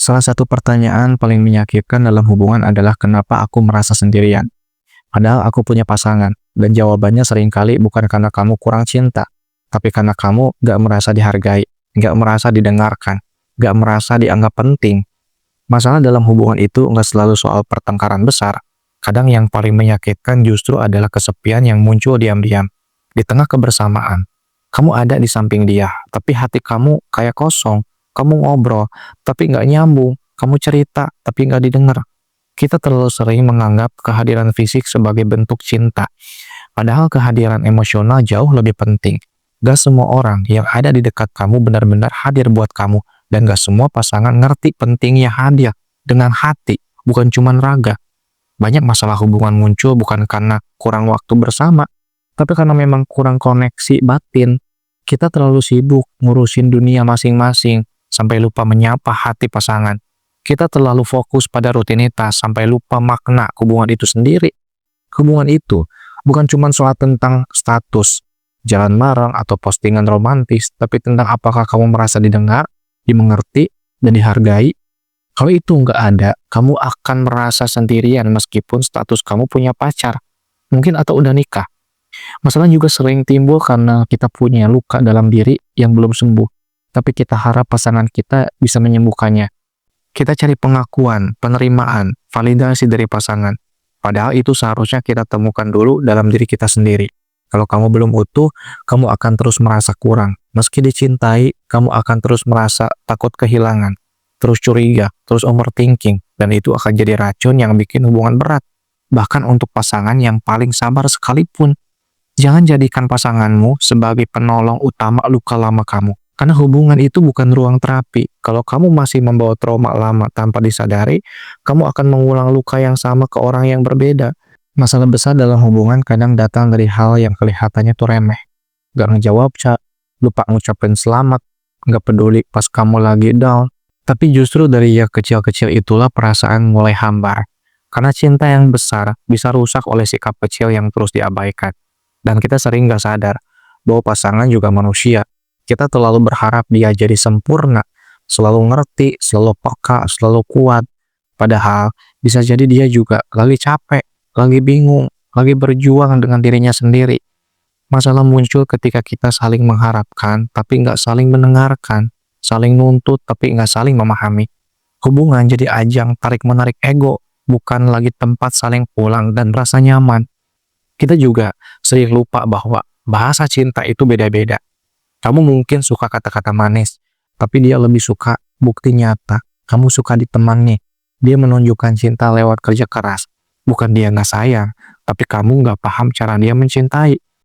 Salah satu pertanyaan paling menyakitkan dalam hubungan adalah kenapa aku merasa sendirian. Padahal aku punya pasangan, dan jawabannya seringkali bukan karena kamu kurang cinta, tapi karena kamu gak merasa dihargai, gak merasa didengarkan, gak merasa dianggap penting. Masalah dalam hubungan itu gak selalu soal pertengkaran besar. Kadang yang paling menyakitkan justru adalah kesepian yang muncul diam-diam. Di tengah kebersamaan, kamu ada di samping dia, tapi hati kamu kayak kosong. Kamu ngobrol, tapi nggak nyambung. Kamu cerita, tapi nggak didengar. Kita terlalu sering menganggap kehadiran fisik sebagai bentuk cinta. Padahal kehadiran emosional jauh lebih penting. Gak semua orang yang ada di dekat kamu benar-benar hadir buat kamu. Dan gak semua pasangan ngerti pentingnya hadir dengan hati, bukan cuma raga. Banyak masalah hubungan muncul bukan karena kurang waktu bersama, tapi karena memang kurang koneksi batin. Kita terlalu sibuk ngurusin dunia masing-masing, sampai lupa menyapa hati pasangan. Kita terlalu fokus pada rutinitas sampai lupa makna hubungan itu sendiri. Hubungan itu bukan cuma soal tentang status, jalan bareng atau postingan romantis, tapi tentang apakah kamu merasa didengar, dimengerti, dan dihargai. Kalau itu nggak ada, kamu akan merasa sendirian meskipun status kamu punya pacar, mungkin atau udah nikah. Masalah juga sering timbul karena kita punya luka dalam diri yang belum sembuh, tapi kita harap pasangan kita bisa menyembuhkannya. Kita cari pengakuan, penerimaan, validasi dari pasangan. Padahal itu seharusnya kita temukan dulu dalam diri kita sendiri. Kalau kamu belum utuh, kamu akan terus merasa kurang. Meski dicintai, kamu akan terus merasa takut kehilangan, terus curiga, terus overthinking, dan itu akan jadi racun yang bikin hubungan berat. Bahkan untuk pasangan yang paling sabar sekalipun. Jangan jadikan pasanganmu sebagai penolong utama luka lama kamu. Karena hubungan itu bukan ruang terapi. Kalau kamu masih membawa trauma lama tanpa disadari, kamu akan mengulang luka yang sama ke orang yang berbeda. Masalah besar dalam hubungan kadang datang dari hal yang kelihatannya tuh remeh. Gak ngejawab chat, lupa ngucapin selamat, gak peduli pas kamu lagi down. Tapi justru dari yang kecil-kecil itulah perasaan mulai hambar. Karena cinta yang besar bisa rusak oleh sikap kecil yang terus diabaikan. Dan kita sering gak sadar bahwa pasangan juga manusia. Kita terlalu berharap dia jadi sempurna, selalu ngerti, selalu peka, selalu kuat. Padahal bisa jadi dia juga lagi capek, lagi bingung, lagi berjuang dengan dirinya sendiri. Masalah muncul ketika kita saling mengharapkan tapi gak saling mendengarkan, saling nuntut tapi gak saling memahami. Hubungan jadi ajang tarik-menarik ego, bukan lagi tempat saling pulang dan rasa nyaman. Kita juga sering lupa bahwa bahasa cinta itu beda-beda. Kamu mungkin suka kata-kata manis, tapi dia lebih suka bukti nyata. Kamu suka ditemani. Dia menunjukkan cinta lewat kerja keras. Bukan dia nggak sayang, tapi kamu nggak paham cara dia mencintai.